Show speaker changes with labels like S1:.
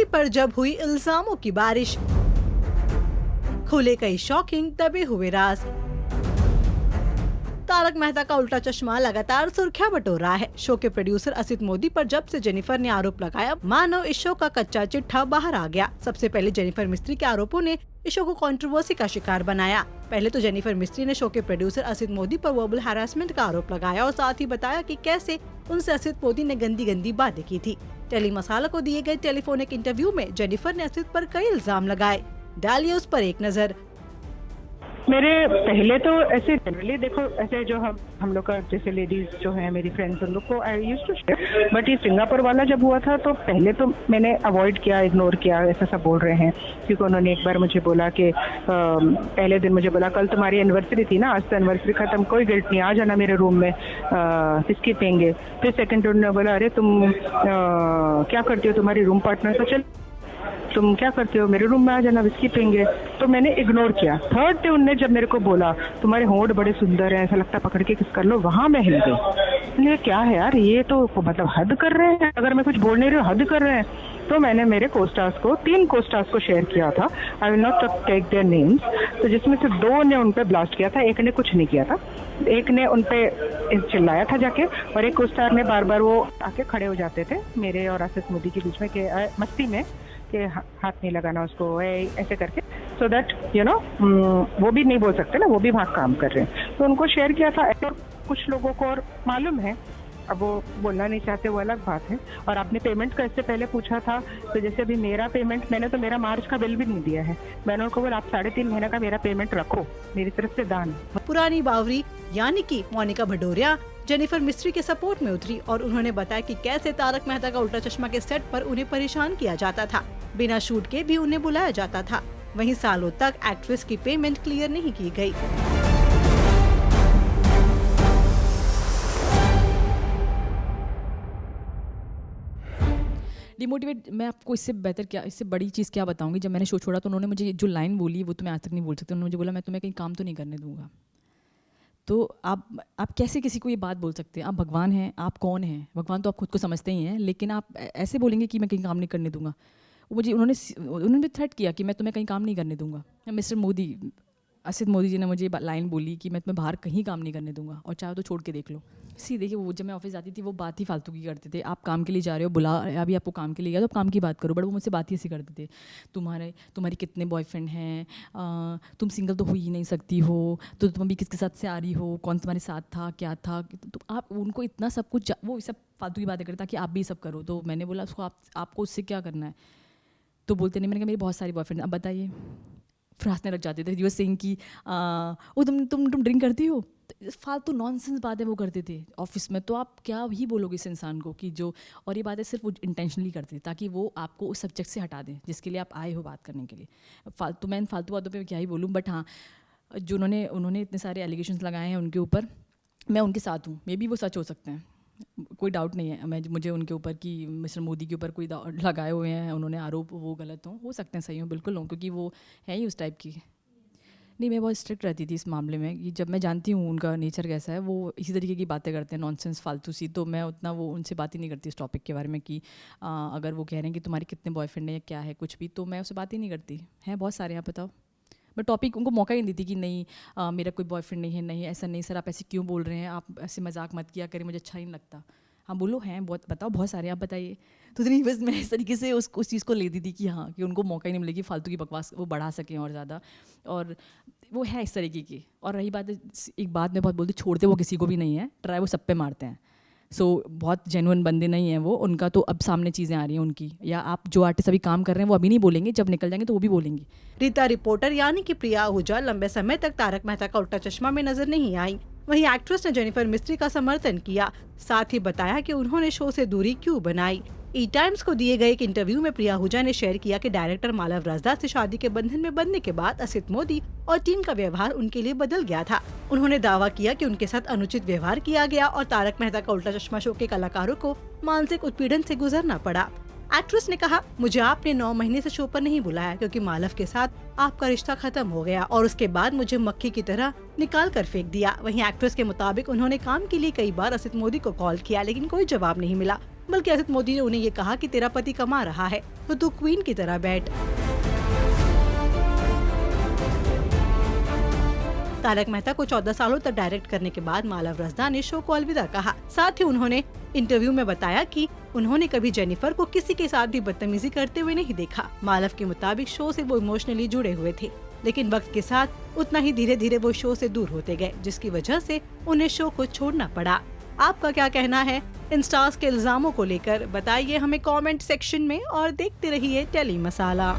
S1: पर जब हुई इल्जामों की बारिश, खुले कई शॉकिंग दबे हुए राज। तारक मेहता का उल्टा चश्मा लगातार सुर्खियां बटोर रहा है। शो के प्रोड्यूसर असित मोदी पर जब से जेनिफर ने आरोप लगाया, मानो इस शो का कच्चा चिट्ठा बाहर आ गया। सबसे पहले जेनिफर मिस्त्री के आरोपों ने इस शो को कंट्रोवर्सी का शिकार बनाया। पहले तो जेनिफर मिस्त्री ने शो के प्रोड्यूसर असित मोदी पर वर्बल हैरेसमेंट का आरोप लगाया और साथ ही बताया कि कैसे उनसे असित मोदी ने गंदी गंदी बातें की थी। टेली मसाला को दिए गए टेलीफोनिक इंटरव्यू में जेनिफर ने असित पर कई इल्जाम लगाए। डालिए उस पर एक नजर।
S2: मेरे पहले तो ऐसे जनरली देखो, ऐसे जो हम लोग का जैसे लेडीज जो है मेरी फ्रेंड्स, उन लोग को आई यूज टू शेयर, बट ये सिंगापुर वाला जब हुआ था तो पहले तो मैंने अवॉइड किया, इग्नोर किया, ऐसा सब बोल रहे हैं। क्योंकि उन्होंने एक बार मुझे बोला कि पहले दिन मुझे बोला कल तुम्हारी एनिवर्सरी थी ना, आज तो एनिवर्सरी खत्म, कोई गिल्ट नहीं, आ जाना मेरे रूम में, किसकी पेंगे। फिर सेकेंड उन्होंने बोला अरे तुम क्या करती हो, तुम्हारी रूम पार्टनर तो चल, तुम क्या करते हो, मेरे रूम में आ जाना, विस्की पियेंगे। तो मैंने इग्नोर किया। थर्ड डे उनने जब मेरे को बोला तुम्हारे होंठ बड़े सुंदर हैं, ऐसा लगता पकड़ के किस कर लो, वहां मैं हिल गई। ये क्या है यार, ये तो मतलब हद कर रहे हैं, अगर मैं कुछ बोल नहीं रही हूँ हद कर रहे हैं। तो मैंने मेरे कोस्टार्स को, 3 कोस्टार्स को शेयर किया था, I will not take their names, तो जिसमें से 2 ने उन पे ब्लास्ट किया था, एक ने कुछ नहीं किया था। एक ने उन पे चिल्लाया था जाके, और एक कोस्टार ने बार बार वो आके खड़े हो जाते थे मेरे और आसिफ मोदी के बीच में के मस्ती में कि हाथ नहीं लगाना उसको, ऐसे करके, सो दैट यू नो वो भी नहीं बोल सकते ना, वो भी वहाँ काम कर रहे हैं। तो उनको शेयर किया था। और कुछ लोगों को और मालूम है, अब वो बोलना नहीं चाहते, वो अलग बात है। और आपने पेमेंट का इससे पहले पूछा था, तो जैसे अभी मेरा पेमेंट, मैंने तो मेरा मार्च का बिल भी नहीं दिया है। मैंने उनको बोला आप 3.5 महीने का मेरा पेमेंट रखो, मेरी तरफ से दान।
S1: पुरानी बावरी यानी कि मोनिका भदौरिया जेनिफर मिस्त्री के सपोर्ट में उतरी और उन्होंने बताया कि कैसे तारक मेहता का उल्टा चश्मा के सेट पर उन्हें परेशान किया जाता था, बिना शूट के भी उन्हें बुलाया जाता था। वहीं सालों तक एक्ट्रेस की पेमेंट क्लियर नहीं की गई।
S3: डिमोटिवेट, मैं आपको इससे बेहतर क्या, इससे बड़ी चीज़ क्या बताऊंगी। जब मैंने शो छोड़ा तो उन्होंने मुझे जो लाइन बोली वो तो मैं आज तक नहीं बोल सकती। उन्होंने मुझे बोला मैं तुम्हें कहीं काम तो नहीं करने दूंगा। तो आप कैसे किसी को ये बात बोल सकते हैं? आप भगवान हैं, आप कौन हैं? भगवान तो आप खुद को समझते ही हैं, लेकिन आप ऐसे बोलेंगे कि मैं कहीं काम नहीं करने दूंगा। उन्होंने भी थ्रेट किया कि मैं तुम्हें कहीं काम नहीं करने दूंगा। मिस्टर मोदी, असित मोदी जी ने मुझे लाइन बोली कि मैं तुम्हें बाहर कहीं काम नहीं करने दूंगा, और चाहे तो छोड़ के देख लो। देखिए, वो जब मैं ऑफिस जाती थी वो बात ही फालतू की करते थे। आप काम के लिए जा रहे हो, बुला अभी आपको काम के लिए गया तो आप काम की बात करो, बट वो मुझसे बात ही ऐसी करते थे, तुम्हारी कितने बॉयफ्रेंड हैं, तुम सिंगल तो हो ही नहीं सकती हो, तो तुम अभी किसके साथ से आ रही हो, कौन तुम्हारे साथ था, क्या था। तो आप उनको इतना सब कुछ, वो सब फालतू की बातें करता ताकि आप भी सब करो। तो मैंने बोला उसको आपको उससे क्या करना है? तो बोलते नहीं। मैंने कहा मेरी बहुत सारी बॉयफ्रेंड, अब बताइए। फिर हंसने लग जाते थे। यूँ सिंह की वो तुम ड्रिंक करती हो, तो फालतू नॉनसेंस बातें वो करते थे ऑफिस में। तो आप क्या ही बोलोगे इस इंसान को कि जो, और ये बातें सिर्फ वो इंटेंशनली करते थे ताकि वो आपको उस सब्जेक्ट से हटा दें जिसके लिए आप आए हो बात करने के लिए। मैं इन फालतू बातों पे क्या ही बोलूँ। बट हाँ, जो उन्होंने इतने सारे एलिगेशंस लगाए हैं उनके ऊपर, मैं उनके साथ हूँ। मे बी वो सच हो सकते हैं, कोई डाउट नहीं है मुझे उनके ऊपर कि मिस्टर मोदी के ऊपर कोई लगाए हुए हैं उन्होंने आरोप, वो गलत हो सकते हैं, सही हो, बिल्कुल हो, क्योंकि वो है ही उस टाइप की। नहीं, मैं बहुत स्ट्रिक्ट रहती थी इस मामले में कि जब मैं जानती हूँ उनका नेचर कैसा है, वो इसी तरीके की बातें करते हैं, नॉनसेंस फालतू सी, तो मैं उतना वो उनसे बात ही नहीं करती इस टॉपिक के बारे में कि अगर वो कह रहे हैं कि तुम्हारे कितने बॉयफ्रेंड है या क्या है कुछ भी, तो मैं उससे बात ही नहीं करती। हैं बहुत सारे, आप बताओ। बट टॉपिक उनको मौका ही नहीं देती कि नहीं मेरा कोई बॉयफ्रेंड नहीं है, नहीं ऐसा नहीं सर, आप ऐसे क्यों बोल रहे हैं, आप ऐसे मजाक मत किया करें, मुझे अच्छा नहीं लगता। हाँ बोलो, हैं बहुत, बताओ, बहुत सारे, आप बताइए। तो इतनी बस मैं इस तरीके से उस चीज़ को लेती थी कि हाँ, कि उनको मौका ही नहीं मिलेगी फालतू की बकवास वो बढ़ा सकें और ज़्यादा, और वो है इस तरीके की। और रही बात, एक बात मैं बहुत बोलती, छोड़ते वो किसी को भी नहीं है, ट्राई वो सब पे मारते हैं। बहुत जेन्युइन बंदे नहीं हैं वो, उनका तो अब सामने चीज़ें आ रही हैं उनकी, या आप जो आर्टिस्ट अभी काम कर रहे हैं वो अभी नहीं बोलेंगे, जब निकल जाएंगे तो वो भी बोलेंगे।
S1: रीता रिपोर्टर यानी कि प्रिया आहूजा लंबे समय तक तारक मेहता का उल्टा चश्मा में नजर नहीं आई। वहीं एक्ट्रेस ने जेनिफर मिस्त्री का समर्थन किया, साथ ही बताया कि उन्होंने शो से दूरी क्यों बनाई। ई टाइम्स को दिए गए एक इंटरव्यू में प्रिया आहूजा ने शेयर किया कि डायरेक्टर मालव राजदास से शादी के बंधन में बंधने के बाद असित मोदी और टीम का व्यवहार उनके लिए बदल गया था। उन्होंने दावा किया कि उनके साथ अनुचित व्यवहार किया गया और तारक मेहता का उल्टा चश्मा शो के कलाकारों को मानसिक उत्पीड़न से गुजरना पड़ा। एक्ट्रेस ने कहा, मुझे आपने 9 महीने से शो पर नहीं बुलाया क्योंकि मालव के साथ आपका रिश्ता खत्म हो गया और उसके बाद मुझे मक्खी की तरह निकाल कर फेंक दिया। वहीं एक्ट्रेस के मुताबिक उन्होंने काम के लिए कई बार असित मोदी को कॉल किया लेकिन कोई जवाब नहीं मिला। बल्कि असित मोदी ने उन्हें ये कहा कि तेरा पति कमा रहा है तो तू क्वीन की तरह बैठ। तारक मेहता को 14 सालों तक डायरेक्ट करने के बाद मालव रजदा ने शो को अलविदा कहा। साथ ही उन्होंने इंटरव्यू में बताया कि उन्होंने कभी जेनिफर को किसी के साथ भी बदतमीजी करते हुए नहीं देखा। मालव के मुताबिक शो से वो इमोशनली जुड़े हुए थे, लेकिन वक्त के साथ उतना ही धीरे धीरे वो शो से दूर होते गए, जिसकी वजह से उन्हें शो को छोड़ना पड़ा। आपका क्या कहना है इन स्टार्स के इल्जामों को लेकर? बताइए हमें कमेंट सेक्शन में और देखते रहिए टेली मसाला।